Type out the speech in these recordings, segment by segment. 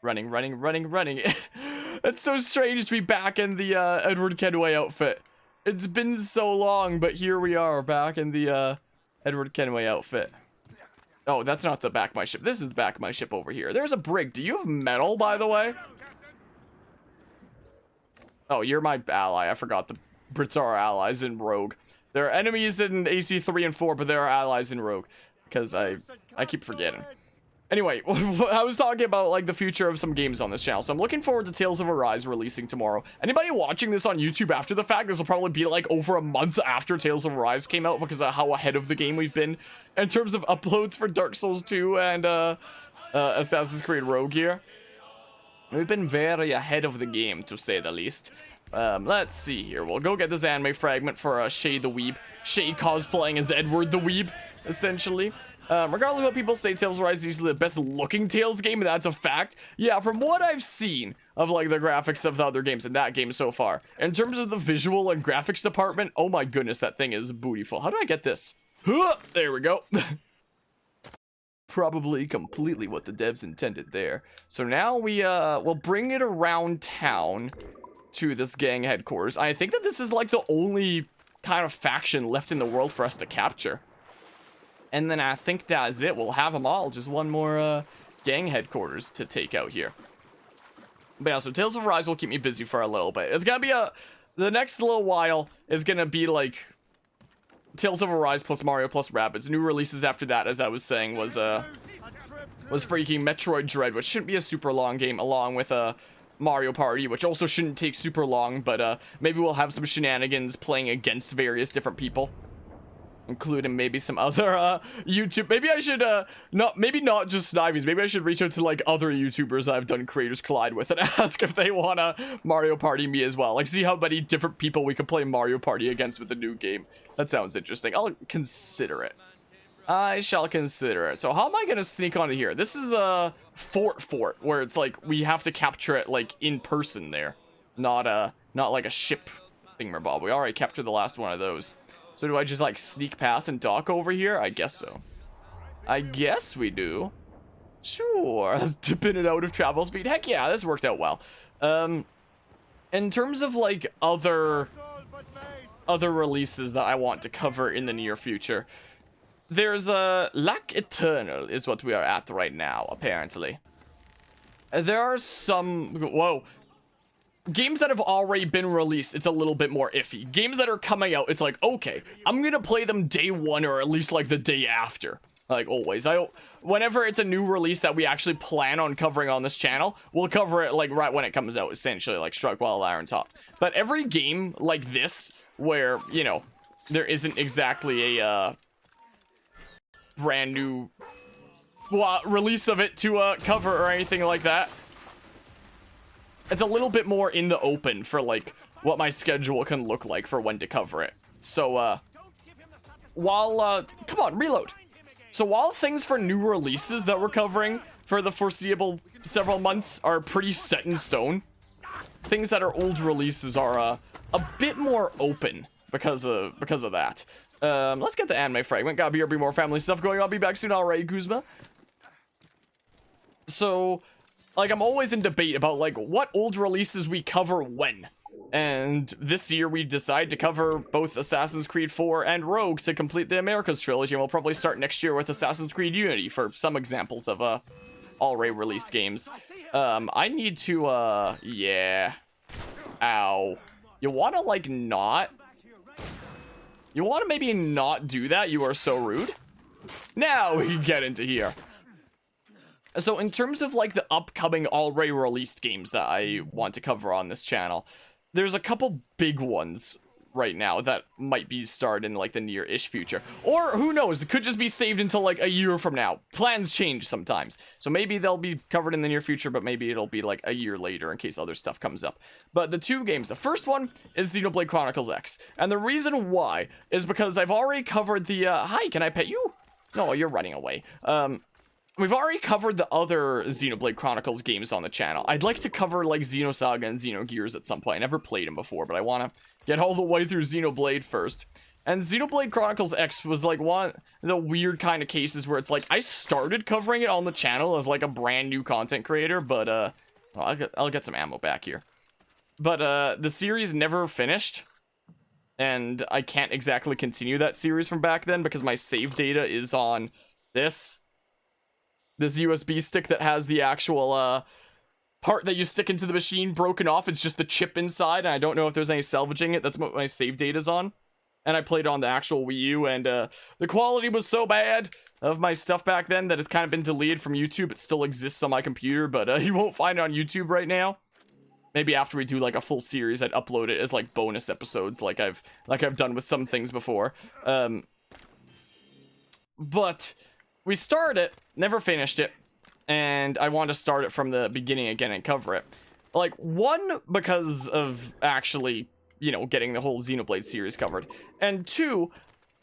Running, running, running, running. It's so strange to be back in the Edward Kenway outfit. It's been so long, but here we are back in the Edward Kenway outfit. Oh, that's not the back of my ship. This is the back of my ship over here. There's a brig. Do you have metal, by the way? Oh, you're my ally. I forgot the Brits are our allies in Rogue. They're enemies in AC 3 and 4, but they're allies in Rogue. Because I keep forgetting. Anyway, I was talking about like the future of some games on this channel, so I'm looking forward to Tales of Arise releasing tomorrow. Anybody watching this on YouTube after the fact, this will probably be like over a month after Tales of Arise came out because of how ahead of the game we've been in terms of uploads for Dark Souls 2 and Assassin's Creed Rogue here. We've been very ahead of the game, to say the least. Let's see here. We'll go get this anime fragment for Shay the Weeb. Shay cosplaying as Edward the Weeb, essentially. Regardless of what people say, Tales of Arise is easily the best looking Tales game, and that's a fact. Yeah, from what I've seen of like the graphics of the other games in that game so far, in terms of the visual and graphics department, oh my goodness, that thing is beautiful. How do I get this? There we go. Probably completely what the devs intended there. So now we'll bring it around town to this gang headquarters. I think that this is like the only kind of faction left in the world for us to capture. And then I think that's it. We'll have them all. Just one more gang headquarters to take out here. But yeah, so Tales of Arise will keep me busy for a little bit. It's gonna be the next little while is gonna be like Tales of Arise plus Mario plus Rabbids. New releases after that, as I was saying, was freaking Metroid Dread, which shouldn't be a super long game, along with Mario Party, which also shouldn't take super long, but maybe we'll have some shenanigans playing against various different people. Including maybe some other YouTube. Maybe I should maybe not just Snivies. Maybe I should reach out to like other YouTubers I've done Creators Collide with and ask if they wanna Mario Party me as well. Like see how many different people we can play Mario Party against with a new game. That sounds interesting. I'll consider it. I shall consider it. So how am I gonna sneak onto here? This is a fort where it's like we have to capture it like in person there, not like a ship thingamabob. We already captured the last one of those. So do I just like sneak past and dock over here? I guess so. I guess we do. Sure. Let's dip in and out of travel speed. Heck yeah, this worked out well. In terms of like other releases that I want to cover in the near future, there's Lac Eternal is what we are at right now, apparently. There are some games that have already been released, it's a little bit more iffy. Games that are coming out, it's like, okay, I'm gonna play them day one or at least like the day after. Like always, whenever it's a new release that we actually plan on covering on this channel, we'll cover it like right when it comes out, essentially, like struck while the iron's hot. But every game like this, where, you know, there isn't exactly a brand new release of it to cover or anything like that, it's a little bit more in the open for like what my schedule can look like for when to cover it. So while come on, reload. So while things for new releases that we're covering for the foreseeable several months are pretty set in stone, things that are old releases are a bit more open because of that. Let's get the anime fragment. Gotta be more family stuff going on. I'll be back soon. Alright, Kuzma. So like, I'm always in debate about, like, what old releases we cover when. And this year, we decide to cover both Assassin's Creed 4 and Rogue to complete the Americas trilogy. And we'll probably start next year with Assassin's Creed Unity for some examples of, already released games. I need to, yeah. Ow. You wanna, like, not? You wanna maybe not do that? You are so rude. Now we can get into here. So in terms of like the upcoming already released games that I want to cover on this channel, there's a couple big ones right now that might be started in like the near-ish future. Or who knows, it could just be saved until like a year from now. Plans change sometimes. So maybe they'll be covered in the near future, but maybe it'll be like a year later in case other stuff comes up. But the two games, the first one is Xenoblade Chronicles X. And the reason why is because I've already covered the, hi, can I pet you? No, you're running away. We've already covered the other Xenoblade Chronicles games on the channel. I'd like to cover, like, Xenosaga and Xenogears at some point. I never played them before, but I want to get all the way through Xenoblade first. And Xenoblade Chronicles X was like one of the weird kind of cases where it's like I started covering it on the channel as like a brand new content creator, but oh, I'll get some ammo back here. But the series never finished, and I can't exactly continue that series from back then because my save data is on this USB stick that has the actual part that you stick into the machine broken off. It's just the chip inside, and I don't know if there's any salvaging it. That's what my save data's on. And I played on the actual Wii U, and the quality was so bad of my stuff back then that it's kind of been deleted from YouTube. It still exists on my computer, but you won't find it on YouTube right now. Maybe after we do like a full series, I'd upload it as like bonus episodes, like I've done with some things before. But we started it, never finished it, and I want to start it from the beginning again and cover it. Like, one, because of actually, you know, getting the whole Xenoblade series covered. And two,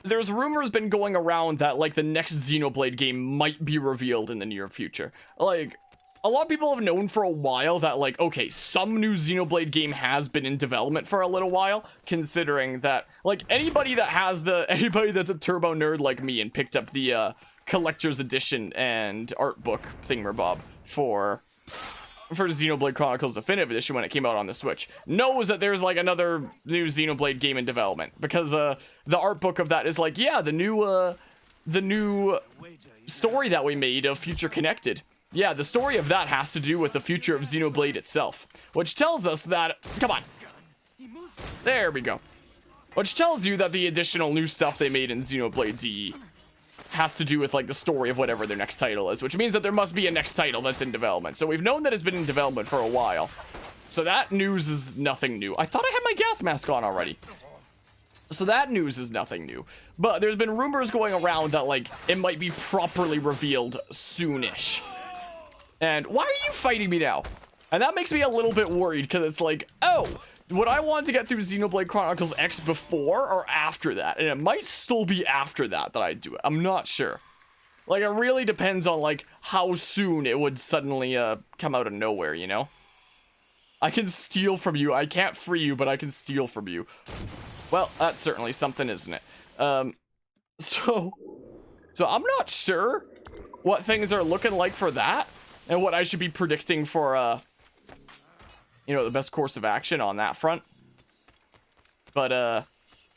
there's rumors been going around that, like, the next Xenoblade game might be revealed in the near future. Like, a lot of people have known for a while that, like, okay, some new Xenoblade game has been in development for a little while, considering that, like, anybody that's a turbo nerd like me and picked up the, collector's edition and art book thingamabob for Xenoblade Chronicles Definitive Edition when it came out on the Switch knows that there's like another new Xenoblade game in development, because the art book of that is like, yeah, the new story that we made of Future Connected. Yeah, the story of that has to do with the future of Xenoblade itself, which tells us that, come on, there we go, which tells you that the additional new stuff they made in Xenoblade DE has to do with like the story of whatever their next title is, which means that there must be a next title that's in development. So we've known that it's been in development for a while. So that news is nothing new. I thought I had my gas mask on already. So that news is nothing new. But there's been rumors going around that like it might be properly revealed soonish. And why are you fighting me now? And that makes me a little bit worried, because it's like, oh, would I want to get through Xenoblade Chronicles X before or after that? And it might still be after that I do it. I'm not sure. Like, it really depends on, like, how soon it would suddenly, come out of nowhere, you know? I can steal from you. I can't free you, but I can steal from you. Well, that's certainly something, isn't it? So I'm not sure what things are looking like for that, and what I should be predicting for, you know, the best course of action on that front. But,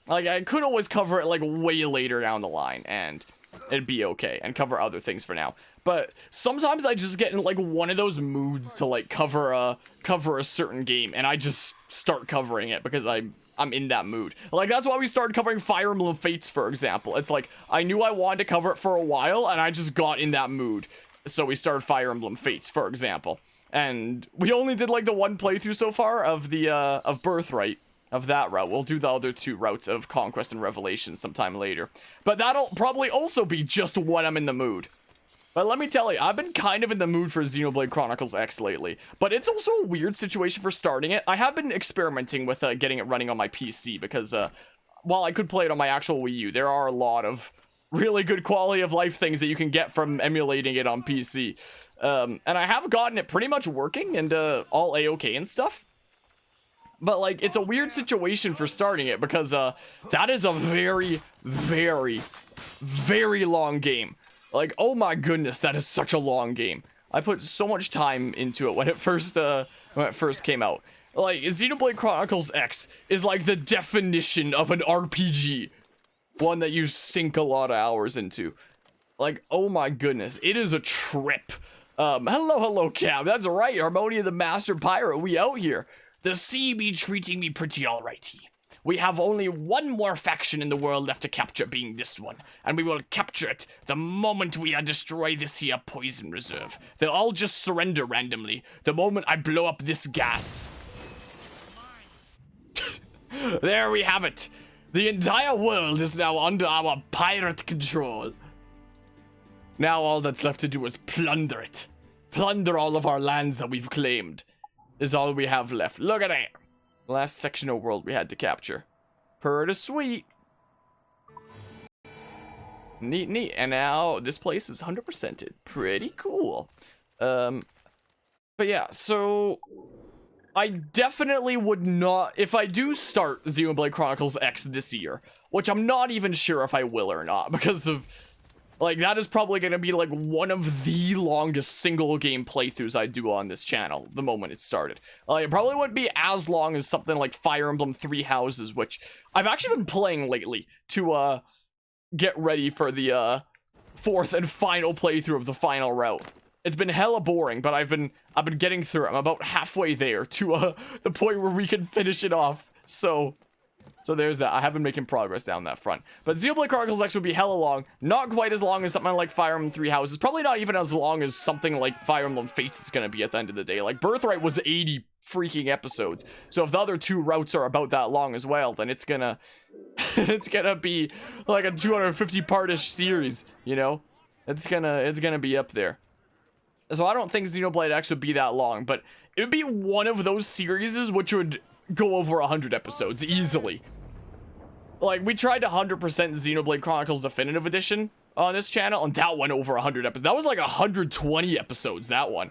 like, I could always cover it, like, way later down the line, and it'd be okay, and cover other things for now. But sometimes I just get in, like, one of those moods to, like, cover a certain game, and I just start covering it because I'm in that mood. Like, that's why we started covering Fire Emblem Fates, for example. It's like, I knew I wanted to cover it for a while, and I just got in that mood. So we started Fire Emblem Fates, for example. And we only did like the one playthrough so far of the of Birthright, of that route. We'll do the other two routes of Conquest and Revelation sometime later. But that'll probably also be just when I'm in the mood. But let me tell you, I've been kind of in the mood for Xenoblade Chronicles X lately. But it's also a weird situation for starting it. I have been experimenting with getting it running on my PC, because while I could play it on my actual Wii U, there are a lot of really good quality of life things that you can get from emulating it on PC. And I have gotten it pretty much working and all A-okay and stuff. But, like, it's a weird situation for starting it, because that is a very, very, very long game. Like, oh my goodness, that is such a long game. I put so much time into it when it first came out. Like, Xenoblade Chronicles X is like the definition of an RPG. One that you sink a lot of hours into. Like, oh my goodness, it is a trip. Hello, Cam. That's right, Harmonia the Master Pirate, we out here. The sea be treating me pretty alrighty. We have only one more faction in the world left to capture, being this one. And we will capture it the moment we destroy this here poison reserve. They'll all just surrender randomly the moment I blow up this gas. There we have it. The entire world is now under our pirate control. Now all that's left to do is plunder it. Plunder all of our lands that we've claimed. Is all we have left. Look at that. Last section of world we had to capture. Pretty sweet. Neat, neat. And now this place is 100%ed. Pretty cool. But yeah, so I definitely would not, if I do start Xenoblade Chronicles X this year, which I'm not even sure if I will or not, because of, like, that is probably going to be, like, one of the longest single game playthroughs I do on this channel, the moment it started. It probably wouldn't be as long as something like Fire Emblem Three Houses, which I've actually been playing lately to, get ready for the, fourth and final playthrough of the final route. It's been hella boring, but I've been getting through it. I'm about halfway there to the point where we can finish it off. So there's that. I have been making progress down that front. But Xenoblade Chronicles X would be hella long. Not quite as long as something like Fire Emblem Three Houses. Probably not even as long as something like Fire Emblem Fates is going to be at the end of the day. Like, Birthright was 80 freaking episodes. So if the other two routes are about that long as well, then it's gonna it's gonna be like a 250-part-ish series, you know? It's gonna be up there. So I don't think Xenoblade X would be that long, but it would be one of those series which would go over 100 episodes easily. Like, we tried 100% Xenoblade Chronicles Definitive Edition on this channel, and that went over 100 episodes. That was like 120 episodes, that one.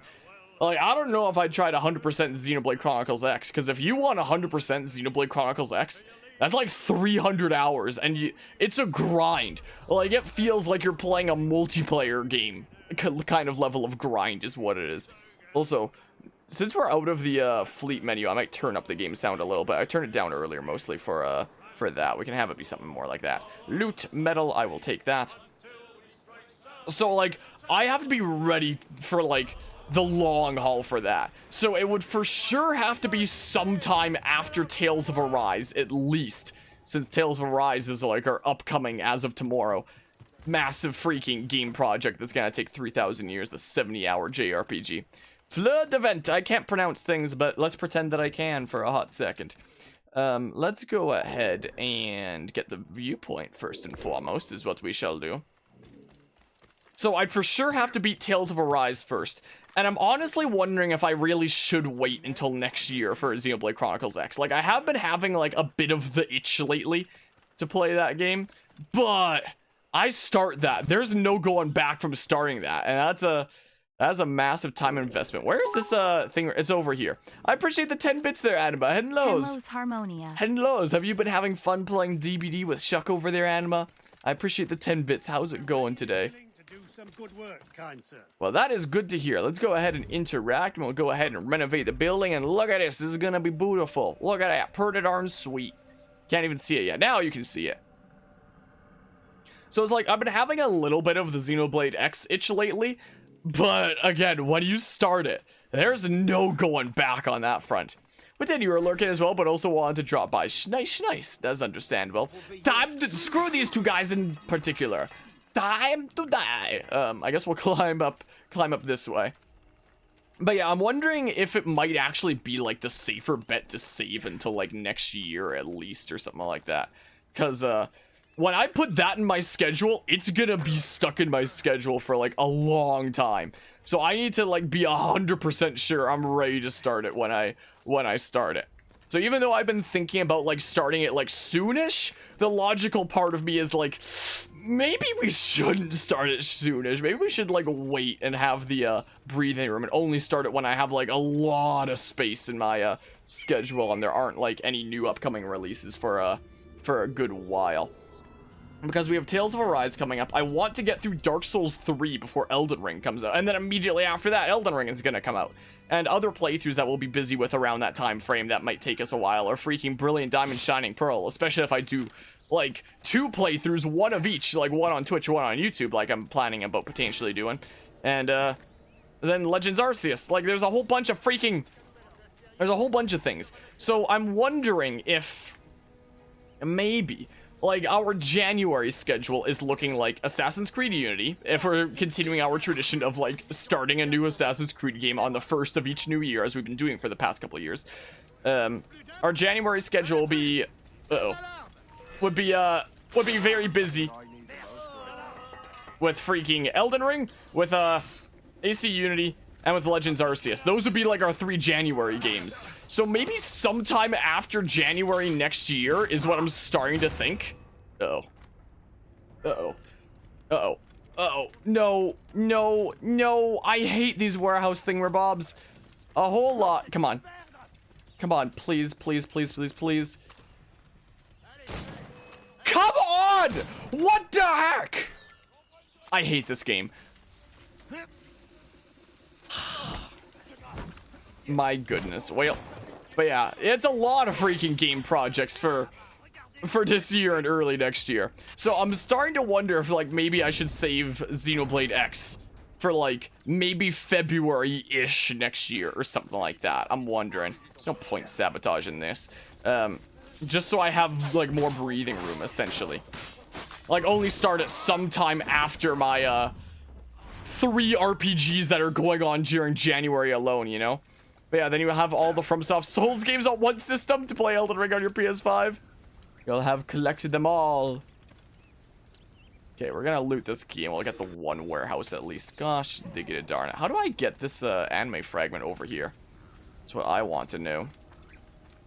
Like, I don't know if I tried 100% Xenoblade Chronicles X, because if you want 100% Xenoblade Chronicles X, that's like 300 hours, and it's a grind. Like, it feels like you're playing a multiplayer game. Kind of level of grind is what it is. Also, since we're out of the fleet menu, I might turn up the game sound a little bit. I turned it down earlier mostly for that. We can have it be something more like that. Loot, metal, I will take that. So, like, I have to be ready for, like, the long haul for that. So it would for sure have to be sometime after Tales of Arise, at least. Since Tales of Arise is, like, our upcoming, as of tomorrow, massive freaking game project that's gonna take 3,000 years, the 70-hour JRPG. Flood event. I can't pronounce things, but let's pretend that I can for a hot second. Let's go ahead and get the viewpoint first and foremost, is what we shall do. So I'd for sure have to beat Tales of Arise first. And I'm honestly wondering if I really should wait until next year for Xenoblade Chronicles X. Like, I have been having, like, a bit of the itch lately to play that game, but I start that. There's no going back from starting that, and that's a massive time investment. Where is this thing? It's over here. I appreciate the 10 bits there, Anima. Hellos. Harmonia. Hellos. Have you been having fun playing DBD with Shuck over there, Anima? I appreciate the 10 bits. How's it going today? Good work, kind sir. Well, that is good to hear. Let's go ahead and interact, and we'll go ahead and renovate the building. And look at this. This is gonna be beautiful. Look at that. Pretty darn sweet. Can't even see it yet. Now you can see it. So it's like, I've been having a little bit of the Xenoblade X itch lately, but again, when you start it, there's no going back on that front. But then you were lurking as well, but also wanted to drop by. Nice. That's understandable. Screw these two guys in particular. Time to die. I guess we'll climb up this way. But yeah, I'm wondering if it might actually be like the safer bet to save until like next year at least or something like that. Because, when I put that in my schedule, it's gonna be stuck in my schedule for like a long time. So I need to like be 100% sure I'm ready to start it when I start it. So even though I've been thinking about like starting it like soonish, the logical part of me is like, maybe we shouldn't start it soonish. Maybe we should like wait and have the breathing room and only start it when I have like a lot of space in my schedule and there aren't like any new upcoming releases for a good while. Because we have Tales of Arise coming up. I want to get through Dark Souls 3 before Elden Ring comes out. And then immediately after that, Elden Ring is going to come out. And other playthroughs that we'll be busy with around that time frame that might take us a while are freaking Brilliant Diamond Shining Pearl. Especially if I do, like, 2 playthroughs, one of each. Like, one on Twitch, one on YouTube, like I'm planning about potentially doing. And, then Legends Arceus. Like, there's a whole bunch of freaking... There's a whole bunch of things. So I'm wondering if... maybe... like, our January schedule is looking like Assassin's Creed Unity, if we're continuing our tradition of, like, starting a new Assassin's Creed game on the first of each new year, as we've been doing for the past couple of years. Our January schedule will be, would be very busy with freaking Elden Ring, with, AC Unity, and with Legends Arceus. Those would be like our 3 January games. So maybe sometime after January next year is what I'm starting to think. No. I hate these warehouse thingamabobs. A whole lot. Come on. Come on, please, please, please, please, please. Come on! What the heck? I hate this game. My goodness. Well, but yeah, it's a lot of freaking game projects for this year and early next year. So I'm starting to wonder if like maybe I should save Xenoblade X for like maybe February-ish next year or something like that. I'm wondering. There's no point sabotaging this. Just so I have like more breathing room, essentially. Like only start it sometime after my 3 RPGs that are going on during January alone, you know? But yeah, then you have all the FromSoft Souls games on one system to play Elden Ring on your PS5. You'll have collected them all. Okay, we're gonna loot this key and we'll get the one warehouse at least. Gosh, dig it, darn it. How do I get this anime fragment over here? That's what I want to know.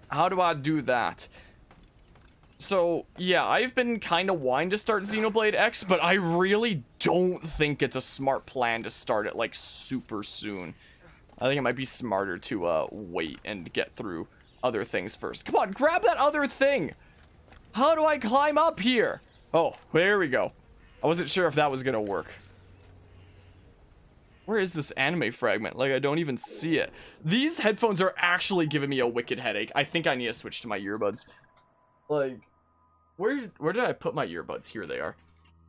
How do I do that? So, yeah, I've been kind of wanting to start Xenoblade X, but I really don't think it's a smart plan to start it, like, super soon. I think it might be smarter to, wait and get through other things first. Come on, grab that other thing! How do I climb up here? Oh, there we go. I wasn't sure if that was gonna work. Where is this anime fragment? Like, I don't even see it. These headphones are actually giving me a wicked headache. I think I need to switch to my earbuds. Like, where did I put my earbuds? Here they are.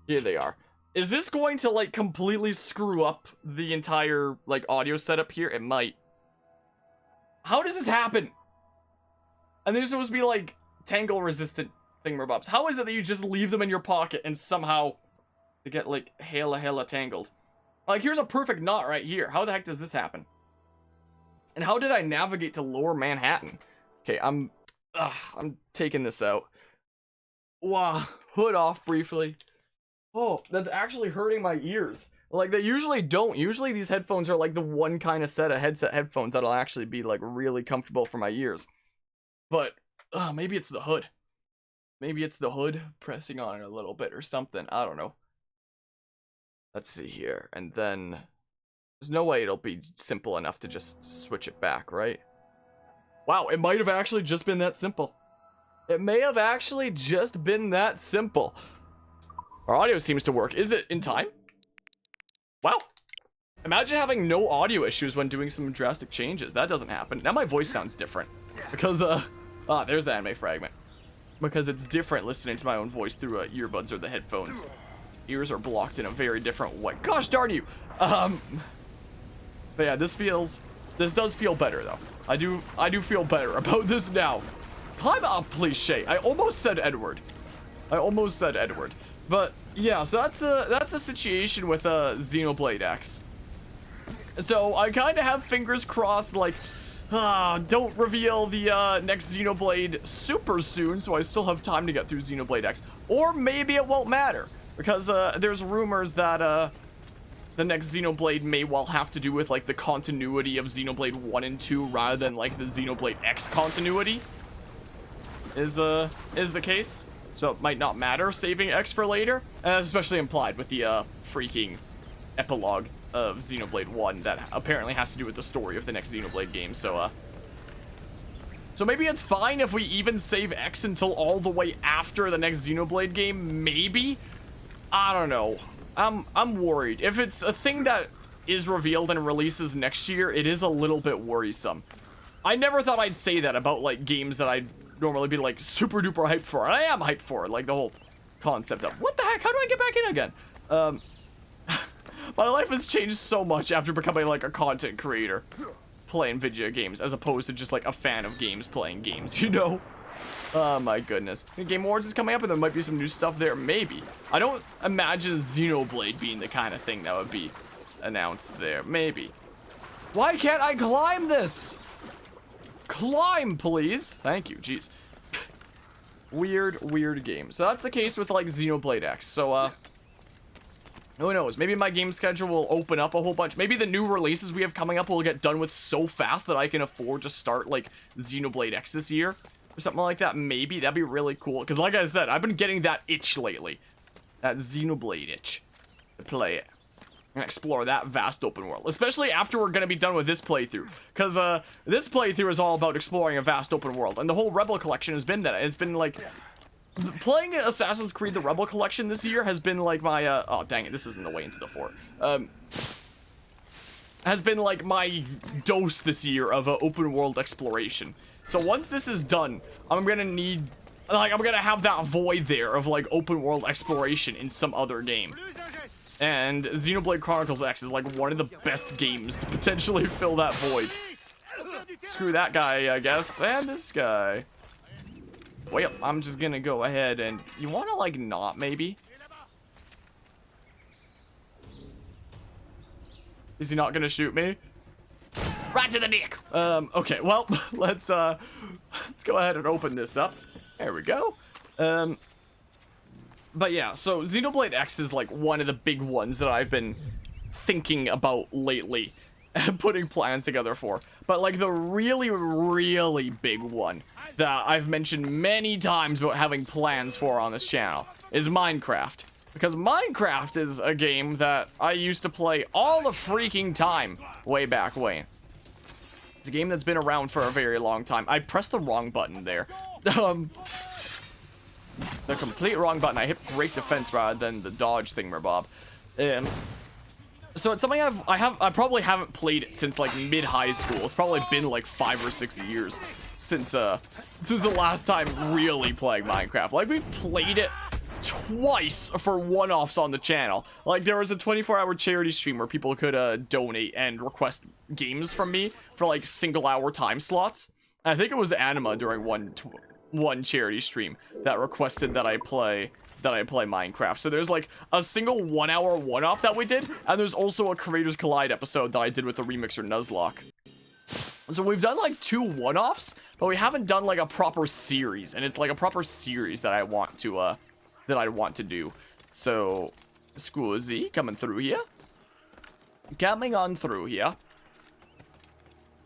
Here they are. Is this going to, like, completely screw up the entire, like, audio setup here? It might. How does this happen? And they're supposed to be, like, tangle-resistant thingamabobs. How is it that you just leave them in your pocket and somehow they get, like, hella tangled? Like, here's a perfect knot right here. How the heck does this happen? And how did I navigate to Lower Manhattan? Okay, I'm taking this out. Wow, hood off briefly. Oh, that's actually hurting my ears. Like, they usually don't. Usually these headphones are like the one kind of set of headset headphones that'll actually be like really comfortable for my ears. But, maybe it's the hood. Maybe it's the hood pressing on it a little bit or something. I don't know. Let's see here. And then, there's no way it'll be simple enough to just switch it back, right? Wow, it might have actually just been that simple. It may have actually just been that simple. Our audio seems to work. Is it in time? Wow. Imagine having no audio issues when doing some drastic changes. That doesn't happen. Now my voice sounds different. Because, there's the anime fragment. Because it's different listening to my own voice through earbuds or the headphones. Ears are blocked in a very different way. Gosh darn you! But yeah, this does feel better though. I do feel better about this now. Climb up, please, Shay. I almost said Edward. But yeah, so that's a situation with Xenoblade X. So I kind of have fingers crossed, like, don't reveal the next Xenoblade super soon, so I still have time to get through Xenoblade X. Or maybe it won't matter, because there's rumors that the next Xenoblade may well have to do with like the continuity of Xenoblade 1 and 2 rather than like the Xenoblade X continuity is the case. So it might not matter saving X for later, especially implied with the freaking epilogue of Xenoblade 1 that apparently has to do with the story of the next Xenoblade game. So maybe it's fine if we even save X until all the way after the next Xenoblade game, maybe? I don't know. I'm worried. If it's a thing that is revealed and releases next year, it is a little bit worrisome. I never thought I'd say that about like games that I'd normally be like super duper hyped for. And I am hyped for it, like the whole concept of what the heck, how do I get back in again? My life has changed so much after becoming like a content creator playing video games as opposed to just like a fan of games playing games, you know? Oh my goodness. The Game Awards is coming up and there might be some new stuff there, maybe. I don't imagine Xenoblade being the kind of thing that would be announced there, maybe. Why can't I climb this? Climb, please. Thank you, jeez. Weird game. So that's the case with like Xenoblade X. So who knows? Maybe my game schedule will open up a whole bunch. Maybe the new releases we have coming up will get done with so fast that I can afford to start like Xenoblade X this year. Or something like that, maybe. That'd be really cool. Because like I said, I've been getting that itch lately. That Xenoblade itch. To play it. and explore that vast open world, especially after we're gonna be done with this playthrough, because this playthrough is all about exploring a vast open world, and the whole Rebel Collection has been that. It's been like playing Assassin's Creed the Rebel Collection this year has been like my oh dang it, this isn't the way into the fort. Has been like my dose this year of open world exploration. So once this is done, I'm gonna have that void there of like open world exploration in some other game. And Xenoblade Chronicles X is like one of the best games to potentially fill that void. Screw that guy, I guess, and this guy. Well, I'm just gonna go ahead and... You wanna, like, not, maybe? Is he not gonna shoot me? Right to the neck! Okay, well, let's go ahead and open this up. There we go. But yeah, so Xenoblade X is like one of the big ones that I've been thinking about lately and putting plans together for. But like the really, really big one that I've mentioned many times about having plans for on this channel is Minecraft. Because Minecraft is a game that I used to play all the freaking time way back when. It's a game that's been around for a very long time. I pressed the wrong button there. The complete wrong button. I hit break defense rather than the dodge thingamabob. So it's something I probably haven't played it since like mid-high school. It's probably been like 5 or 6 years since the last time really playing Minecraft. Like we played it twice for one-offs on the channel. Like there was a 24-hour charity stream where people could donate and request games from me for like single-hour time slots. I think it was Anima during one charity stream that requested that I play Minecraft. So there's like a single 1 hour one-off that we did, and there's also a Creators Collide episode that I did with the remixer Nuzlocke. So we've done like 2 one-offs, but we haven't done like a proper series, and it's like a proper series that I want to do. So scusi, coming through here. Coming on through here.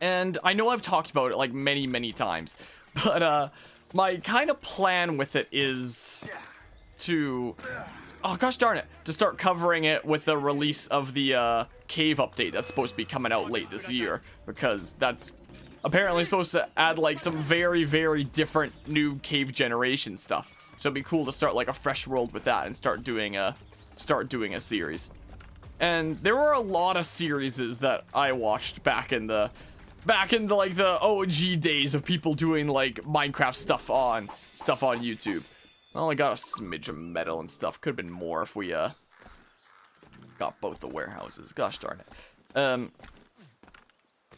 And I know I've talked about it like many times, but my kind of plan with it is to, oh gosh darn it, to start covering it with the release of the cave update that's supposed to be coming out late this year, because that's apparently supposed to add like some very different new cave generation stuff. So it'd be cool to start like a fresh world with that and start doing a series. And there were a lot of series that I watched back in the like the OG days of people doing like Minecraft stuff on YouTube. I only got a smidge of metal and stuff. Could have been more if we got both the warehouses. Gosh darn it.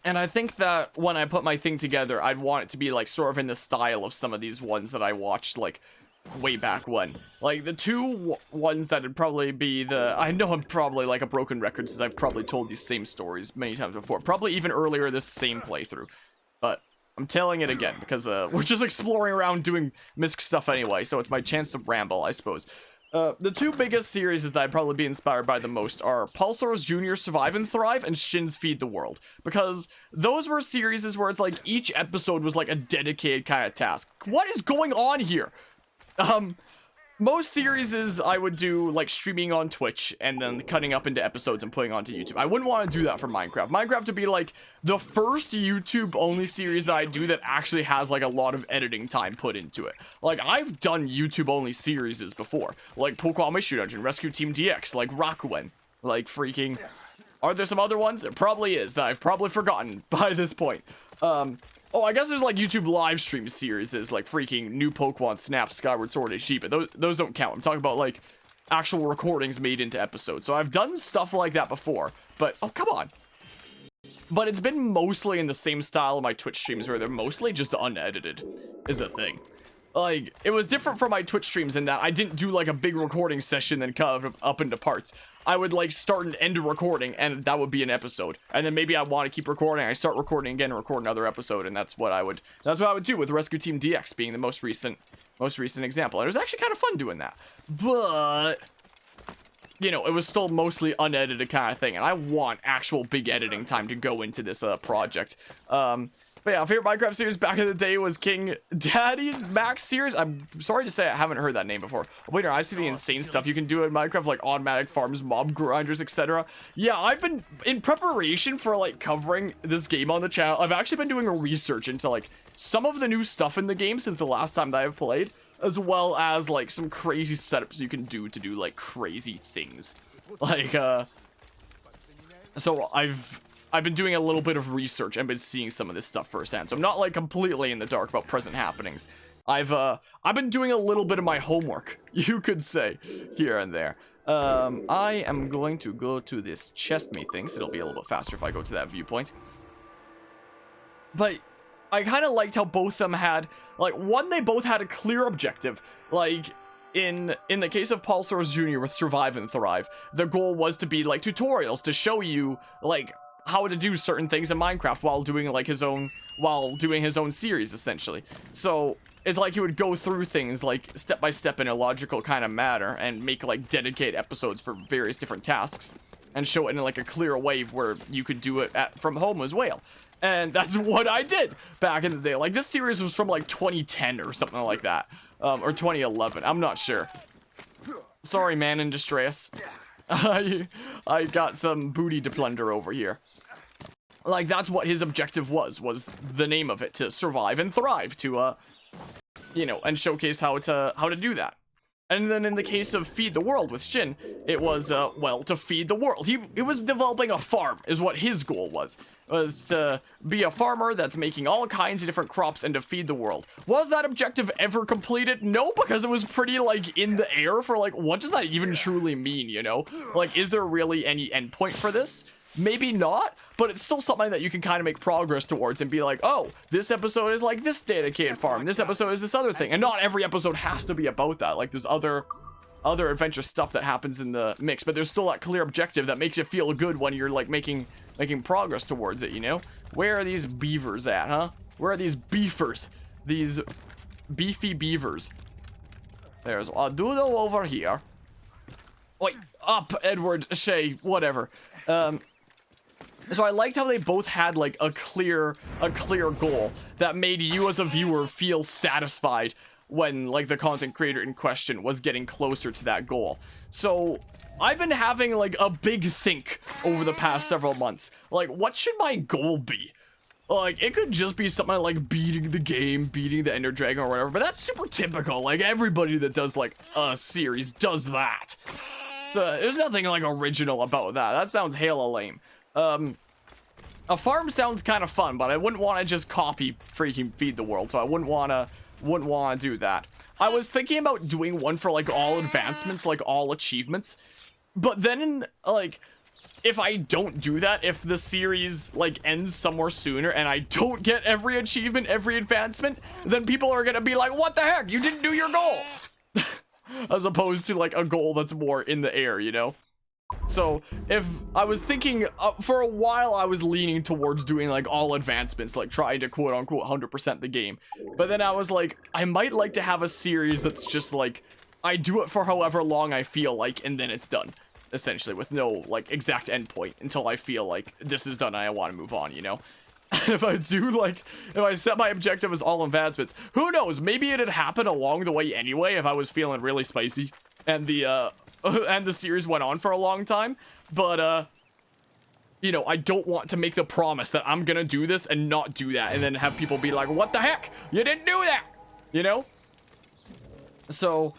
And I think that when I put my thing together, I'd want it to be like sort of in the style of some of these ones that I watched like way back when. Like the 2 ones that would probably be I know I'm probably like a broken record since I've probably told these same stories many times before. Probably even earlier this same playthrough. But I'm telling it again because we're just exploring around doing Myst stuff anyway, so it's my chance to ramble, I suppose. The 2 biggest series that I'd probably be inspired by the most are Pulsar's Junior Survive and Thrive and Shin's Feed the World. Because those were series where it's like each episode was like a dedicated kind of task. What is going on here? Most series I would do like streaming on Twitch and then cutting up into episodes and putting onto YouTube. I wouldn't want to do that for Minecraft. Minecraft would be like the first YouTube only series that I do that actually has like a lot of editing time put into it. Like I've done YouTube only series before, like Pokemon Mystery Dungeon, Rescue Team DX, like Rakuen, like freaking. Are there some other ones? There probably is that I've probably forgotten by this point. Oh, I guess there's like YouTube live stream series like freaking New Pokemon Snap, Skyward Sword, and Sheep, but those don't count. I'm talking about like actual recordings made into episodes. So I've done stuff like that before, but oh, come on. But it's been mostly in the same style of my Twitch streams where they're mostly just unedited is a thing. Like, it was different from my Twitch streams in that I didn't do like a big recording session then cut up into parts. I would like start and end a recording and that would be an episode. And then maybe I want to keep recording, I start recording again and record another episode, and that's what I would do with Rescue Team DX being the most recent example. And it was actually kind of fun doing that. But you know, it was still mostly unedited kind of thing, and I want actual big editing time to go into this project. But yeah, favorite Minecraft series back in the day was King Daddy Max series. I'm sorry to say I haven't heard that name before. Wait, I see the insane stuff you can do in Minecraft, like automatic farms, mob grinders, etc. Yeah, I've been, in preparation for like covering this game on the channel, I've actually been doing a research into like some of the new stuff in the game since the last time that I've played, as well as like some crazy setups you can do to do like crazy things. Like, so I've been doing a little bit of research and been seeing some of this stuff firsthand. So I'm not like completely in the dark about present happenings. I've been doing a little bit of my homework, you could say, here and there. I am going to go to this chest me thing, so it'll be a little bit faster if I go to that viewpoint. But I kind of liked how both of them had, like, one, they both had a clear objective. Like, in the case of Paul Soares Jr. with Survive and Thrive, the goal was to be like tutorials to show you like how to do certain things in Minecraft while doing like his own series, essentially. So it's like he would go through things like step by step in a logical kind of manner and make like dedicated episodes for various different tasks and show it in like a clear way where you could do it from home as well. And that's what I did back in the day. Like, this series was from like 2010 or something like that, or 2011. I'm not sure. Sorry, man in distress. I got some booty to plunder over here. Like, that's what his objective was the name of it, to survive and thrive, to you know, and showcase how to do that. And then in the case of Feed the World with Shin, it was, well, to feed the world. He was developing a farm, is what his goal was to be a farmer that's making all kinds of different crops and to feed the world. Was that objective ever completed? No, because it was pretty, like, in the air for, like, what does that even truly mean, you know? Like, is there really any endpoint for this? Maybe not, but it's still something that you can kind of make progress towards and be like, oh, this episode is like this dedicated farm, this episode is this other thing. And not every episode has to be about that. Like, there's other adventure stuff that happens in the mix, but there's still that clear objective that makes you feel good when you're like making progress towards it, you know? Where are these beavers at, huh? Where are these beefers? These beefy beavers. There's a doodle over here. Wait, up, Edward, Shay, whatever. So I liked how they both had like a clear goal that made you as a viewer feel satisfied when like the content creator in question was getting closer to that goal. So I've been having like a big think over the past several months. Like, what should my goal be? Like, it could just be something like beating the game, beating the Ender Dragon or whatever, but that's super typical. Like, everybody that does like a series does that. So there's nothing like original about that. That sounds hella lame. A farm sounds kind of fun, but I wouldn't want to just copy freaking Feed the World, so I wouldn't want to do that. I was thinking about doing one for like all advancements, like all achievements, but then like if I don't do that, if the series like ends somewhere sooner and I don't get every achievement, every advancement, then people are gonna be like, what the heck, you didn't do your goal. As opposed to like a goal that's more in the air, you know? So if I was thinking for a while, I was leaning towards doing like all advancements, like trying to quote unquote 100% the game. But then I was like, I might like to have a series that's just like, I do it for however long I feel like, and then it's done. Essentially, with no like exact endpoint until I feel like this is done and I want to move on, you know? If I set my objective as all advancements, who knows, maybe it'd happen along the way anyway if I was feeling really spicy and the series went on for a long time. But you know, I don't want to make the promise that I'm gonna do this and not do that and then have people be like, what the heck, you didn't do that, you know? So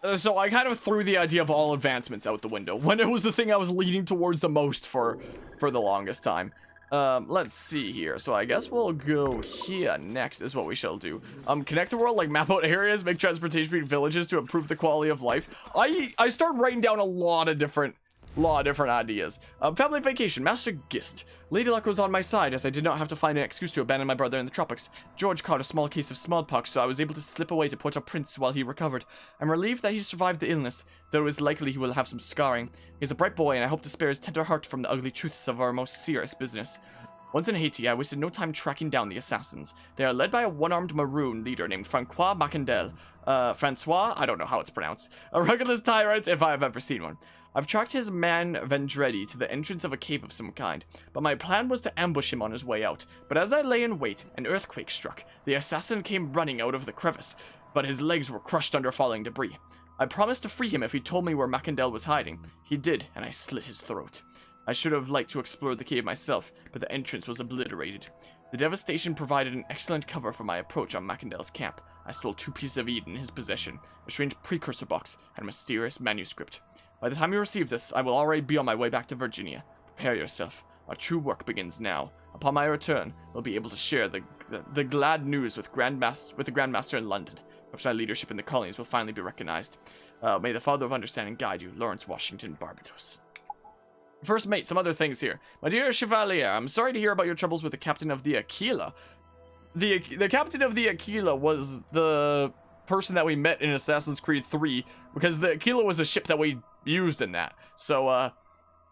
I kind of threw the idea of all advancements out the window when it was the thing I was leaning towards the most for the longest time. Let's see here. So I guess we'll go here next is what we shall do. Connect the world, like map out areas, make transportation between villages to improve the quality of life. I started writing down a lot of different ideas. Family vacation, Master Gist. Lady Luck was on my side as I did not have to find an excuse to abandon my brother in the tropics. George caught a small case of smallpox, so I was able to slip away to Port-au-Prince while he recovered. I'm relieved that he survived the illness, though it is likely he will have some scarring. He's a bright boy, and I hope to spare his tender heart from the ugly truths of our most serious business. Once in Haiti, I wasted no time tracking down the assassins. They are led by a one-armed maroon leader named Francois Macandel. Francois? I don't know how it's pronounced. A ruggedless tyrant if I have ever seen one. I've tracked his man Vendretti to the entrance of a cave of some kind, but my plan was to ambush him on his way out. But as I lay in wait, an earthquake struck. The assassin came running out of the crevice, but his legs were crushed under falling debris. I promised to free him if he told me where Macandel was hiding. He did, and I slit his throat. I should have liked to explore the cave myself, but the entrance was obliterated. The devastation provided an excellent cover for my approach on Macandel's camp. I stole 2 pieces of Eden in his possession, a strange precursor box, and a mysterious manuscript. By the time you receive this, I will already be on my way back to Virginia. Prepare yourself. Our true work begins now. Upon my return, we'll be able to share the glad news with the Grandmaster in London. Perhaps my leadership in the colonies will finally be recognized. May the Father of Understanding guide you, Lawrence Washington Barbados. First mate, some other things here. My dear Chevalier, I'm sorry to hear about your troubles with the captain of the Aquila. The captain of the Aquila was the person that we met in Assassin's Creed 3, because the Aquila was a ship that we used in that. So,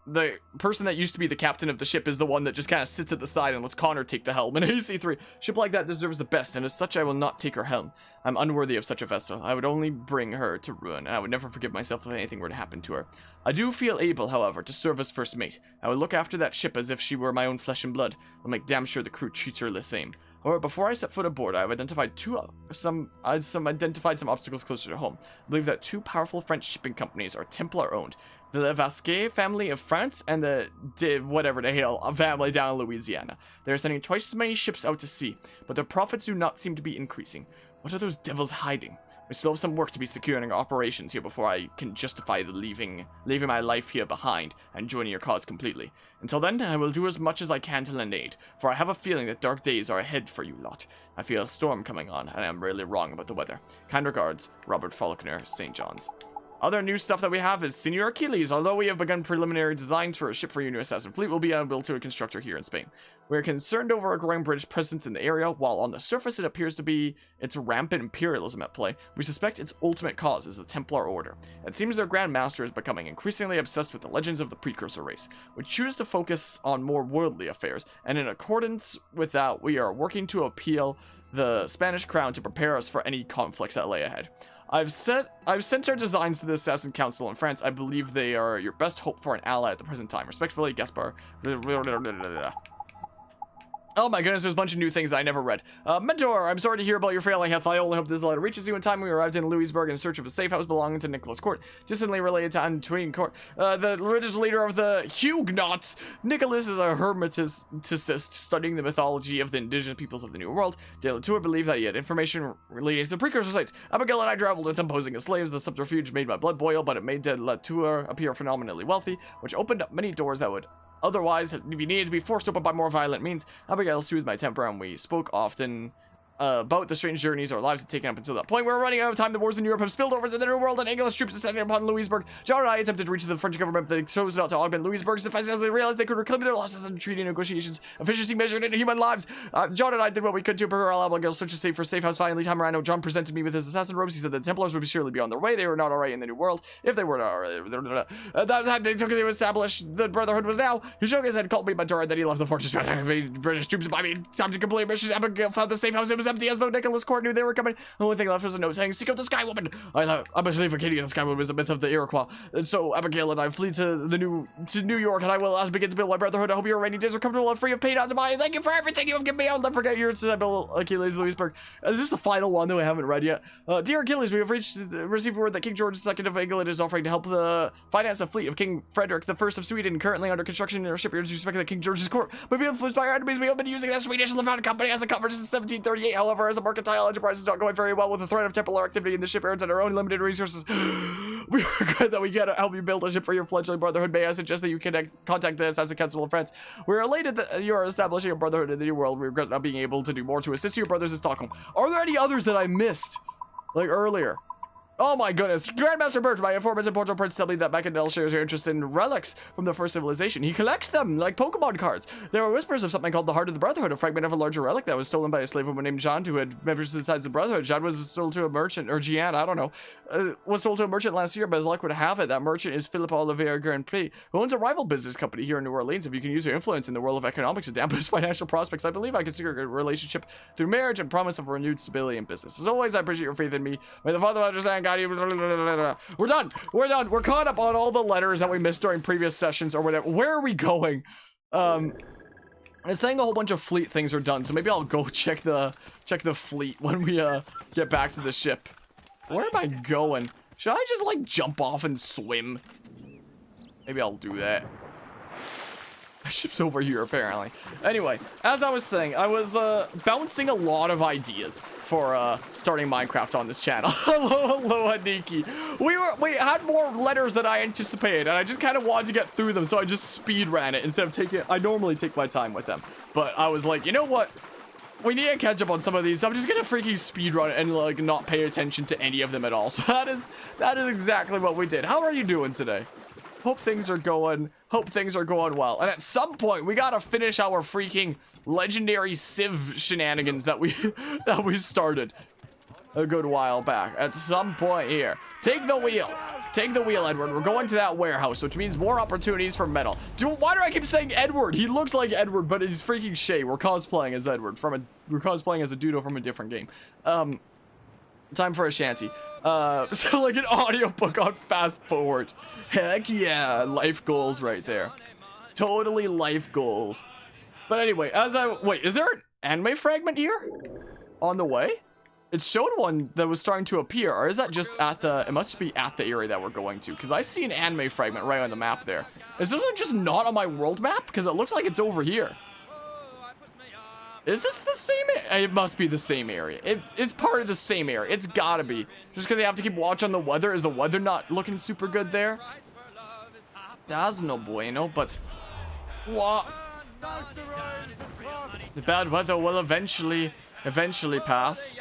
the person that used to be the captain of the ship is the one that just kind of sits at the side and lets Connor take the helm. In AC3, ship like that deserves the best, and as such I will not take her helm. I'm unworthy of such a vessel. I would only bring her to ruin, and I would never forgive myself if anything were to happen to her. I do feel able, however, to serve as first mate. I would look after that ship as if she were my own flesh and blood. I'll make damn sure the crew treats her the same. However, before I set foot aboard, I have identified some obstacles closer to home. I believe that 2 powerful French shipping companies are Templar-owned. The Vasquez family of France and the whatever the hell family down in Louisiana. They are sending twice as many ships out to sea, but their profits do not seem to be increasing. What are those devils hiding? We still have some work to be securing our operations here before I can justify the leaving my life here behind and joining your cause completely. Until then, I will do as much as I can to lend aid, for I have a feeling that dark days are ahead for you lot. I feel a storm coming on, and I am really wrong about the weather. Kind regards, Robert Faulkner, St. John's. Other new stuff that we have is Senor Achilles. Although we have begun preliminary designs for a ship for your new assassin fleet, we'll be able to construct her here in Spain. We are concerned over a growing British presence in the area. While on the surface it appears to be its rampant imperialism at play, we suspect its ultimate cause is the Templar Order. It seems their Grand Master is becoming increasingly obsessed with the legends of the precursor race, which choose to focus on more worldly affairs, and in accordance with that, we are working to appeal the Spanish crown to prepare us for any conflicts that lay ahead. I've sent our designs to the Assassin Council in France. I believe they are your best hope for an ally at the present time. Respectfully, Gaspar. Oh my goodness, there's a bunch of new things I never read. Mentor, I'm sorry to hear about your failing health. I only hope this letter reaches you in time. We arrived in Louisburg in search of a safe house belonging to Nicholas Court, distantly related to Antoine Court. The religious leader of the Huguenots. Nicholas is a hermeticist studying the mythology of the indigenous peoples of the New World. De la Tour believed that he had information relating to the precursor sites. Abigail and I traveled with him, posing as slaves. The subterfuge made my blood boil, but it made De la Tour appear phenomenally wealthy, which opened up many doors that would otherwise be needed to be forced open by more violent means. Abigail soothed my temper, and we spoke often about the strange journeys our lives had taken up until that point. We're running out of time. The wars in Europe have spilled over to the New World, and English troops descended upon Louisburg. John and I attempted to reach the French government, but they chose not to augment Louisburg's defense as they realized they could reclaim their losses in treaty negotiations. Efficiency measured in human lives. John and I did what we could to prepare Abigail search for a safe house. Finally, Tamarano John presented me with his assassin robes. He said the Templars would surely be on their way. They were not already in the New World. If they were not already, at that time they took it to establish the Brotherhood was now. He shook his head, called me mentor, and then he left the fortress. British troops by me. Time to complete mission. Abigail found the safe house. It was empty, as though Nicholas Court knew they were coming. The only thing left was a note saying, "Seek out the Sky Woman." I must leave for Katie, and the Sky Woman is a myth of the Iroquois. And so Abigail and I flee to New York, and I will begin to build my brotherhood. I hope your rainy days are comfortable and free of pain on to mine. Thank you for everything you have given me. I'll never forget your Isabel Achilles Louisburg. This is the final one that we haven't read yet. Dear Achilles, we have received word that King George II of England is offering to help finance a fleet of King Frederick I of Sweden, currently under construction in our shipyards. Respect that King George's court may be influenced by our enemies. We have been using the Swedish Levant Company as a cover since 1738. However, as a mercantile enterprise is not going very well with the threat of Templar activity in the shipyards and our own limited resources. We regret that we cannot help you build a ship for your fledgling brotherhood. May I suggest that you contact the Assassin Council of France. We're elated that you are establishing a brotherhood in the New World. We regret not being able to do more to assist your brothers in Stockholm. Are there any others that I missed, like earlier? Oh my goodness. Grandmaster Birch, my informants in Port-au-Prince tell me that Macandel shares your interest in relics from the first civilization. He collects them like Pokemon cards. There are whispers of something called the Heart of the Brotherhood, a fragment of a larger relic that was stolen by a slave woman named Jean, who had members inside the Brotherhood. Jean was sold to a merchant, or Jeanne, I don't know, was sold to a merchant last year, but as luck would have it, that merchant is Philippe Olivier Grandpré, who owns a rival business company here in New Orleans. If you can use your influence in the world of economics to dampen his financial prospects, I believe I can secure a relationship through marriage and promise of renewed stability in business. As always, I appreciate your faith in me. May the Father understand, god. We're done. We're done. We're caught up on all the letters that we missed during previous sessions or whatever. Where are we going? It's saying a whole bunch of fleet things are done, so maybe I'll go check the fleet when we get back to the ship. Where am I going? Should I just like jump off and swim? Maybe I'll do that. The ship's over here apparently. Anyway, as I was saying, I was bouncing a lot of ideas for starting Minecraft on this channel. hello, Haniki. We had more letters than I anticipated, and I just kind of wanted to get through them, so I just speed ran it instead of taking. I normally take my time with them, but I was like, you know what? We need to catch up on some of these. I'm just gonna freaking speed run it and like not pay attention to any of them at all. So that is exactly what we did. How are you doing today? Hope things are going well. And at some point, we gotta finish our freaking legendary Civ shenanigans that we started a good while back. At some point here. Take the wheel. Take the wheel, Edward. We're going to that warehouse, which means more opportunities for metal. Why do I keep saying Edward? He looks like Edward, but he's freaking Shay. We're cosplaying as Edward we're cosplaying as a dudo from a different game. Time for a shanty. So like an audiobook on fast forward. Heck yeah, life goals right there. Totally life goals. But anyway, wait, is there an anime fragment here? On the way? It showed one that was starting to appear, or is that just at it must be at the area that we're going to, because I see an anime fragment right on the map there. Is this one just not on my world map? Because it looks like it's over here. Is this the same? It must be the same area. It's part of the same area. It's gotta be. Just because you have to keep watch on the weather. Is the weather not looking super good there? That's no bueno, but... What? The bad weather will eventually pass.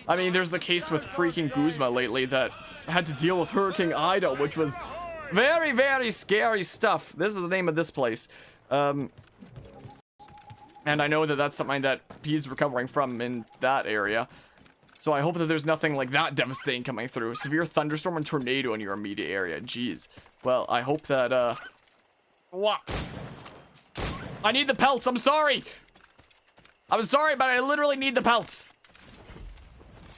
I mean, there's the case with freaking Guzma lately that had to deal with Hurricane Ida, which was very, very scary stuff. This is the name of this place. And I know that that's something that he's recovering from in that area. So I hope that there's nothing like that devastating coming through. Severe thunderstorm and tornado in your immediate area. Jeez. Well, I hope that, what? I need the pelts. I'm sorry. I'm sorry, but I literally need the pelts.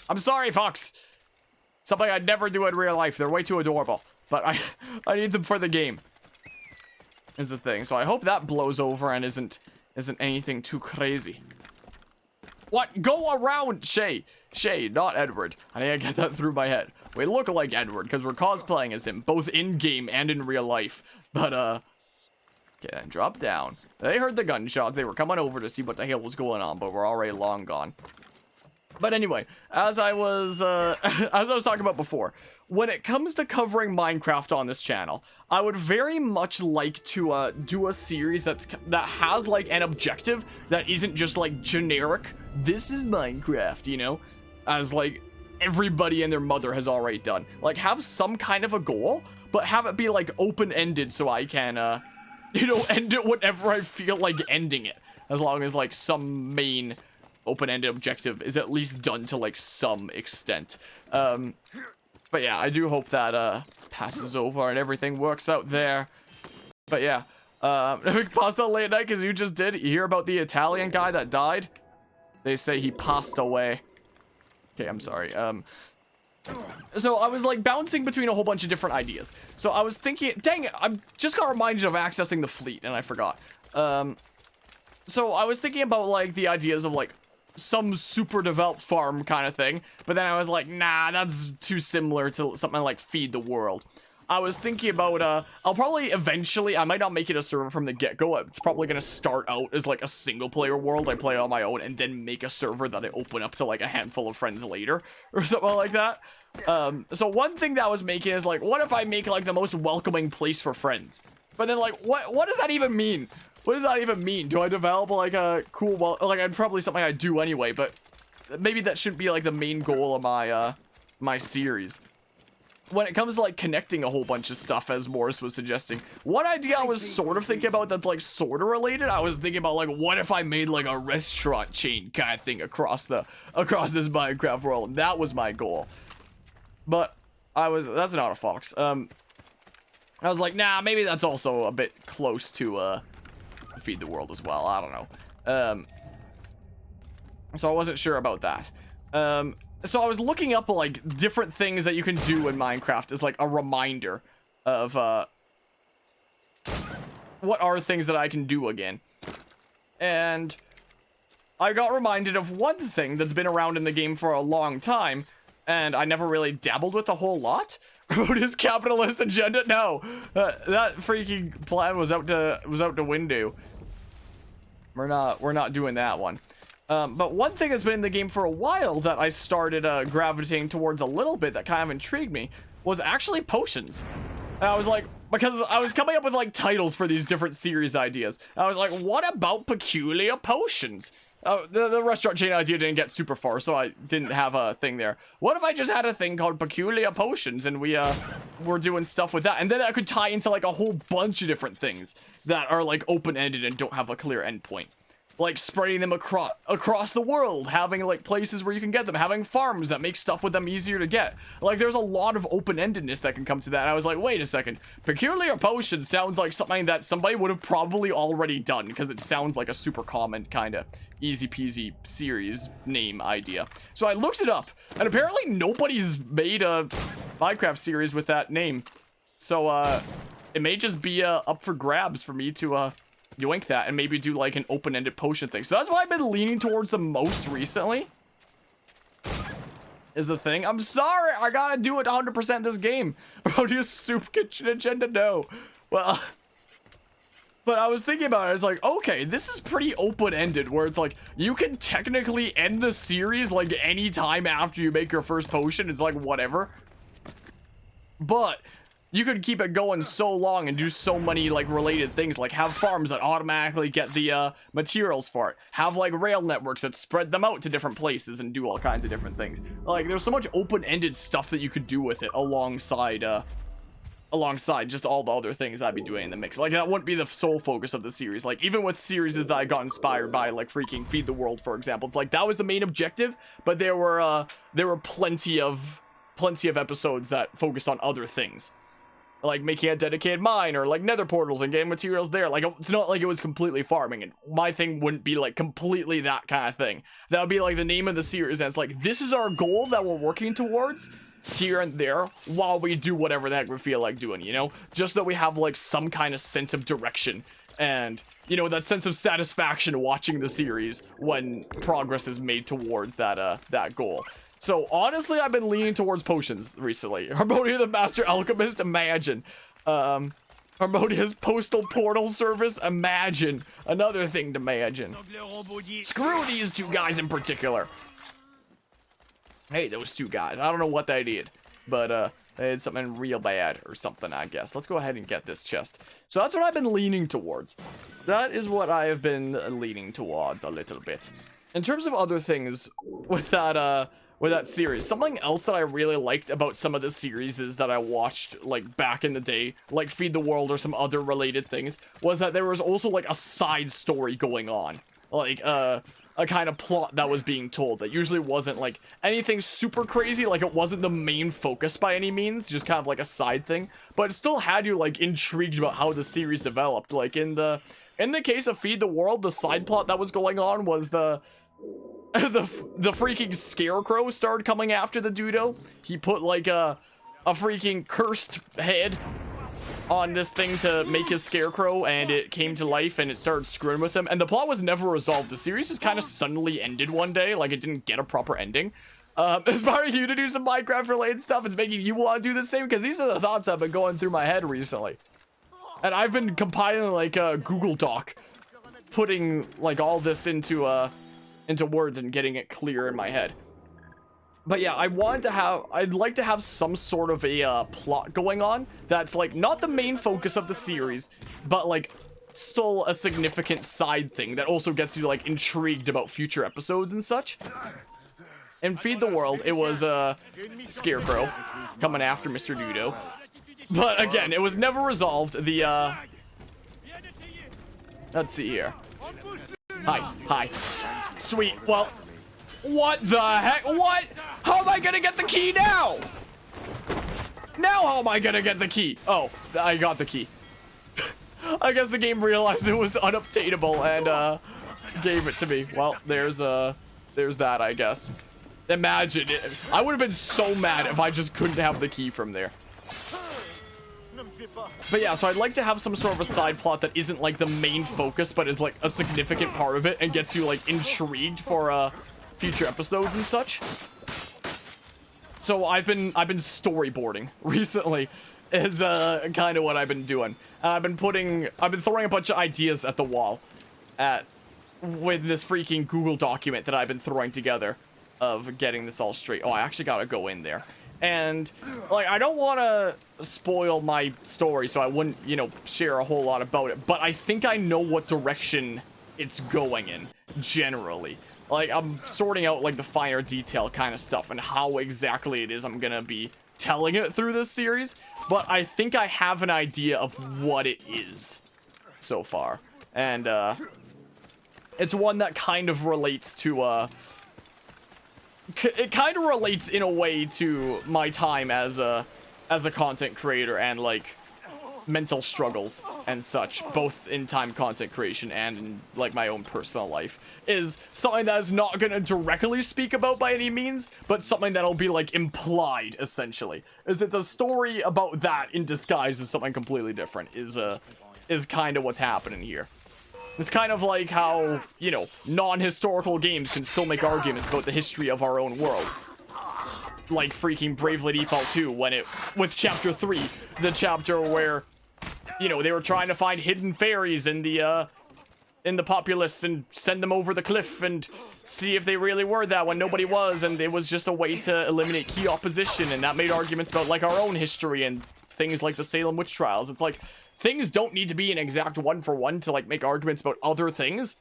I'm sorry, Fox. Something I'd never do in real life. They're way too adorable. But I need them for the game. Is the thing. So I hope that blows over and isn't anything too crazy. What? Go around, Shay. Shay, not Edward. I need to get that through my head. We look like Edward because we're cosplaying as him, both in game and in real life. But okay, then drop down. They heard the gunshots. They were coming over to see what the hell was going on, but we're already long gone. But anyway, as I was talking about before, when it comes to covering Minecraft on this channel, I would very much like to do a series that has like an objective that isn't just like generic. This is Minecraft, you know, as like everybody and their mother has already done. Like have some kind of a goal, but have it be like open-ended so I can you know, end it whenever I feel like ending it, as long as like some main open-ended objective is at least done to like some extent. But yeah, I do hope that passes over and everything works out there. But yeah, we passed out late at night because you just did. You hear about the Italian guy that died? They say he passed away. Okay, I'm sorry. So I was like bouncing between a whole bunch of different ideas. So I was thinking, dang it, I just got reminded of accessing the fleet and I forgot. So I was thinking about like the ideas of like some super developed farm kind of thing, but then I was like, nah, that's too similar to something like Feed the World. I was thinking about, I'll probably eventually, I might not make it a server from the get-go. It's probably gonna start out as like a single player world I play on my own and then make a server that I open up to like a handful of friends later or something like that. So one thing that I was making is like, what if I make like the most welcoming place for friends? But then like, what does that even mean? What does that even mean? Do I develop like a cool, well, like I'd probably something I do anyway, but maybe that shouldn't be like the main goal of my, my series. When it comes to like connecting a whole bunch of stuff, as Morris was suggesting, one idea I was sort of thinking about that's like sort of related, I was thinking about like, what if I made like a restaurant chain kind of thing across this Minecraft world? That was my goal. But that's not a fox. I was like, nah, maybe that's also a bit close to, Feed the World as well. I don't know. So I wasn't sure about that. So I was looking up like different things that you can do in Minecraft as like a reminder of what are things that I can do again. And I got reminded of one thing that's been around in the game for a long time, and I never really dabbled with a whole lot. His capitalist agenda? No, that freaking plan was out the window. We're not doing that one. But one thing that's been in the game for a while that I started gravitating towards a little bit that kind of intrigued me was actually potions. And I was like, because I was coming up with like titles for these different series ideas. I was like, what about peculiar potions? The restaurant chain idea didn't get super far, so I didn't have a thing there. What if I just had a thing called peculiar potions and we were doing stuff with that, and then I could tie into like a whole bunch of different things that are like open-ended and don't have a clear endpoint. Like spreading them across the world, having like places where you can get them, having farms that make stuff with them easier to get. Like there's a lot of open-endedness that can come to that. And I was like, wait a second, peculiar potions sounds like something that somebody would have probably already done, because it sounds like a super common kind of easy peasy series name idea. So I looked it up, and apparently nobody's made a Minecraft series with that name. So it may just be up for grabs for me to yoink that and maybe do like an open-ended potion thing. So that's why I've been leaning towards the most recently. Is the thing. I'm sorry, I gotta do it 100% this game. Rodia's soup kitchen agenda, no. Well, but I was thinking about it, it's like, okay, this is pretty open-ended, where it's like, you can technically end the series like any time after you make your first potion. It's like, whatever. But you could keep it going so long and do so many like related things, like have farms that automatically get the materials for it, have like rail networks that spread them out to different places and do all kinds of different things. Like there's so much open-ended stuff that you could do with it alongside just all the other things I'd be doing in the mix. Like that wouldn't be the sole focus of the series. Like even with series that I got inspired by, like freaking Feed the World, for example, it's like that was the main objective, but there were plenty of episodes that focused on other things, like making a dedicated mine or like nether portals and getting materials there. Like it's not like it was completely farming, and my thing wouldn't be like completely that kind of thing. That would be like the name of the series, and it's like, this is our goal that we're working towards here and there while we do whatever the heck we feel like doing, you know, just that we have like some kind of sense of direction and, you know, that sense of satisfaction watching the series when progress is made towards that goal. So honestly, I've been leaning towards potions recently. Harmonia the Master Alchemist, imagine. Harmonia's postal portal service, imagine. Another thing to imagine. Screw these two guys in particular. Hey, those two guys. I don't know what they did, but they did something real bad or something, I guess. Let's go ahead and get this chest. So that's what I've been leaning towards. That is what I have been leaning towards a little bit. In terms of other things with that series, something else that I really liked about some of the series is that I watched like back in the day, like Feed the World or some other related things, was that there was also like a side story going on, like a kind of plot that was being told that usually wasn't like anything super crazy, like it wasn't the main focus by any means, just kind of like a side thing, but it still had you like intrigued about how the series developed. Like in the case of Feed the World, the side plot that was going on was the freaking scarecrow started coming after the Dudo. He put like a freaking cursed head on this thing to make his scarecrow, and it came to life and it started screwing with him, and the plot was never resolved. The series just kind of suddenly ended one day, like it didn't get a proper ending. Inspiring you to do some Minecraft related stuff, it's making you want to do the same, because these are the thoughts I've been going through my head recently, and I've been compiling like a Google Doc, putting like all this into words and getting it clear in my head. But yeah, I'd like to have some sort of a plot going on that's like not the main focus of the series, but like still a significant side thing that also gets you like intrigued about future episodes and such. In Feed the World, it was a scarecrow coming after Mr. Dudo, but again, it was never resolved. Let's see here. Hi. Sweet. Well, what the heck? What? How am I gonna get the key now? How am I gonna get the key? Oh, I got the key. I guess the game realized it was unobtainable and gave it to me. Well, there's that, I guess. Imagine it. I would have been so mad if I just couldn't have the key from there. But yeah, so I'd like to have some sort of a side plot that isn't like the main focus, but is like a significant part of it and gets you like intrigued for future episodes and such. So I've been storyboarding recently, is kind of what I've been doing. I've been throwing a bunch of ideas at the wall, with this freaking Google document that I've been throwing together of getting this all straight. Oh, I actually gotta go in there. And, like, I don't want to spoil my story, so I wouldn't, you know, share a whole lot about it. But I think I know what direction it's going in, generally. Like, I'm sorting out, like, the finer detail kind of stuff and how exactly it is I'm gonna be telling it through this series. But I think I have an idea of what it is so far. And, it's one that kind of relates to, it kind of relates in a way to my time as a content creator and like mental struggles and such, both in time content creation and in like my own personal life, is something that is not gonna directly speak about by any means, but something that'll be like implied essentially. Is it's a story about that in disguise as something completely different is kind of what's happening here. It's kind of like how, you know, non-historical games can still make arguments about the history of our own world. Like freaking Bravely Default 2 with Chapter 3, the chapter where, you know, they were trying to find hidden fairies in the populace and send them over the cliff and see if they really were that when nobody was, and it was just a way to eliminate key opposition, and that made arguments about like our own history and things like the Salem witch trials. It's like, things don't need to be an exact one-for-one to like make arguments about other things.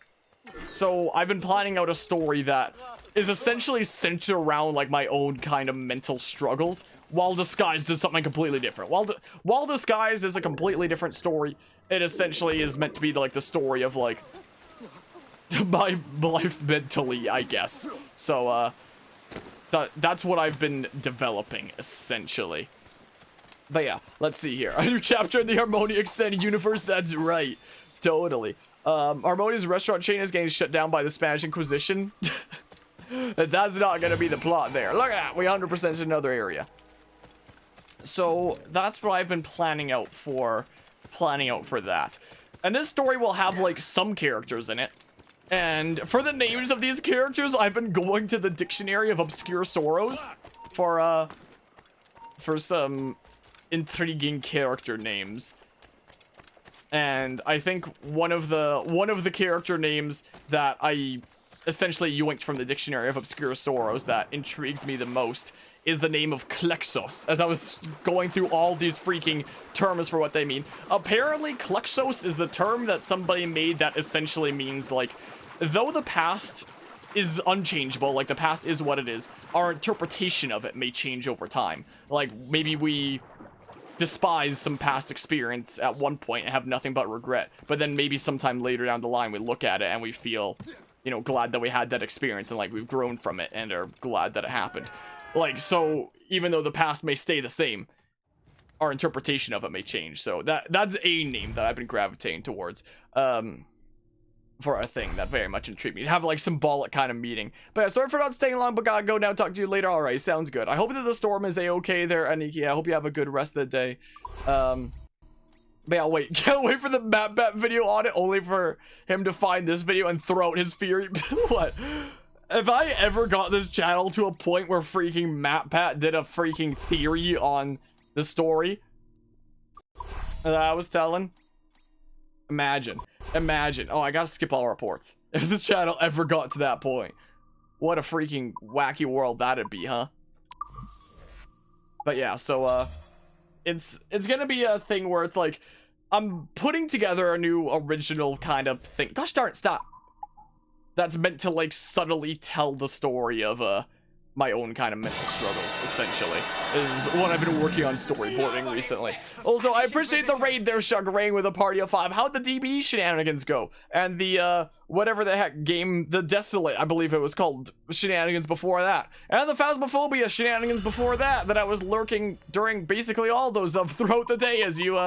So I've been planning out a story that is essentially centered around like my own kind of mental struggles, while disguised as something completely different. While disguised as a completely different story, it essentially is meant to be like the story of like my life mentally, I guess. So that's what I've been developing essentially. But yeah, let's see here. A new chapter in the Harmonia Extended Universe? That's right. Totally. Harmonia's restaurant chain is getting shut down by the Spanish Inquisition. That's not gonna be the plot there. Look at that. We 100% in another area. So that's what I've been planning out for that. And this story will have like some characters in it. And for the names of these characters, I've been going to the Dictionary of Obscure Sorrows for some intriguing character names. And I think one of the character names that I essentially yoinked from the Dictionary of Obscure Sorrows that intrigues me the most is the name of Klexos, as I was going through all these freaking terms for what they mean. Apparently, Klexos is the term that somebody made that essentially means, like, though the past is unchangeable, like the past is what it is, our interpretation of it may change over time. Like, maybe we despise some past experience at one point and have nothing but regret, but then maybe sometime later down the line we look at it and we feel, you know, glad that we had that experience and like we've grown from it and are glad that it happened. Like, so even though the past may stay the same, our interpretation of it may change. So that's a name that I've been gravitating towards for a thing that very much intrigued me. To have like symbolic kind of meaning. But yeah, sorry for not staying long, but gotta go now. Talk to you later. Alright, sounds good. I hope that the storm is a-okay there, Aniki. I hope you have a good rest of the day. But yeah, wait. Can't wait for the MatPat video on it, only for him to find this video and throw out his fury. What? If I ever got this channel to a point where freaking MatPat did a freaking theory on the story that I was telling, imagine. Oh, I gotta skip all reports. If the channel ever got to that point, what a freaking wacky world that'd be, huh? But yeah, so it's gonna be a thing where it's like I'm putting together a new original kind of thing. Gosh darn it, stop. That's meant to like subtly tell the story of my own kind of mental struggles, essentially, is what I've been working on storyboarding recently. Also, I appreciate the raid there, Sugarang, with a party of 5. How'd the DBE shenanigans go? And the, whatever the heck game, the Desolate, I believe it was called, shenanigans before that. And the Phasmophobia shenanigans before that, that I was lurking during basically all those of throughout the day as you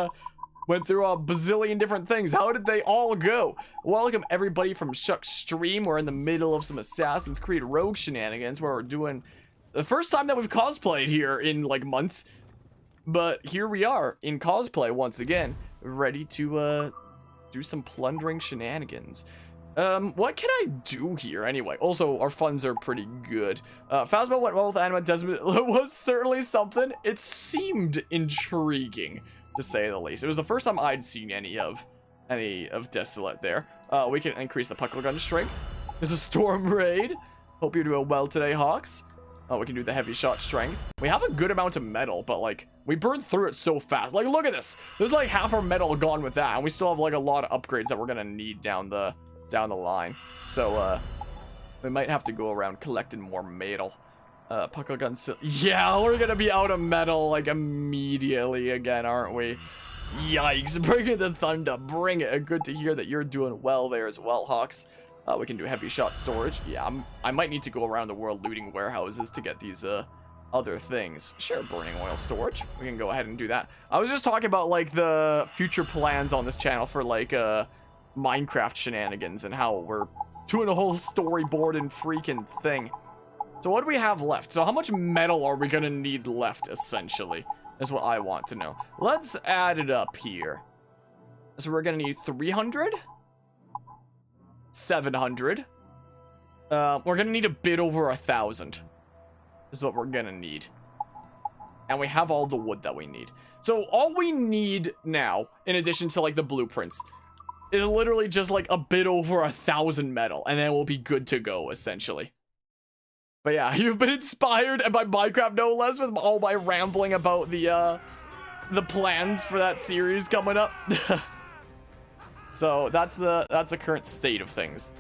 Went through a bazillion different things. How did they all go? Welcome everybody from Shuck's stream. We're in the middle of some Assassin's Creed Rogue shenanigans where we're doing the first time that we've cosplayed here in like months. But here we are in cosplay once again, ready to do some plundering shenanigans. What can I do here anyway? Also, our funds are pretty good. Phasma went well with Anima Desmond. It was certainly something. It seemed intriguing, to say the least. It was the first time I'd seen any of Desolate there. We can increase the puckle gun strength. There's a storm raid. Hope you're doing well today, Hawks. Oh, we can do the heavy shot strength. We have a good amount of metal, but like we burned through it so fast. Like, look at this. There's like half our metal gone with that, and we still have like a lot of upgrades that we're gonna need down the line. So we might have to go around collecting more metal. Puckle gun. Yeah, we're gonna be out of metal like immediately again, aren't we? Yikes! Bring it the thunder. Bring it. Good to hear that you're doing well there as well, Hawks. We can do heavy shot storage. Yeah, I might need to go around the world looting warehouses to get these other things. Sure, burning oil storage. We can go ahead and do that. I was just talking about like the future plans on this channel for like Minecraft shenanigans and how we're doing a whole storyboard and freaking thing. So what do we have left? So how much metal are we gonna need left, essentially? Is what I want to know. Let's add it up here. So we're gonna need 300? 700. We're gonna need a bit over 1,000. Is what we're gonna need. And we have all the wood that we need. So all we need now, in addition to like the blueprints, is literally just like a bit over 1,000 metal, and then we'll be good to go, essentially. But yeah, you've been inspired by Minecraft no less with all my rambling about the plans for that series coming up. So that's the current state of things.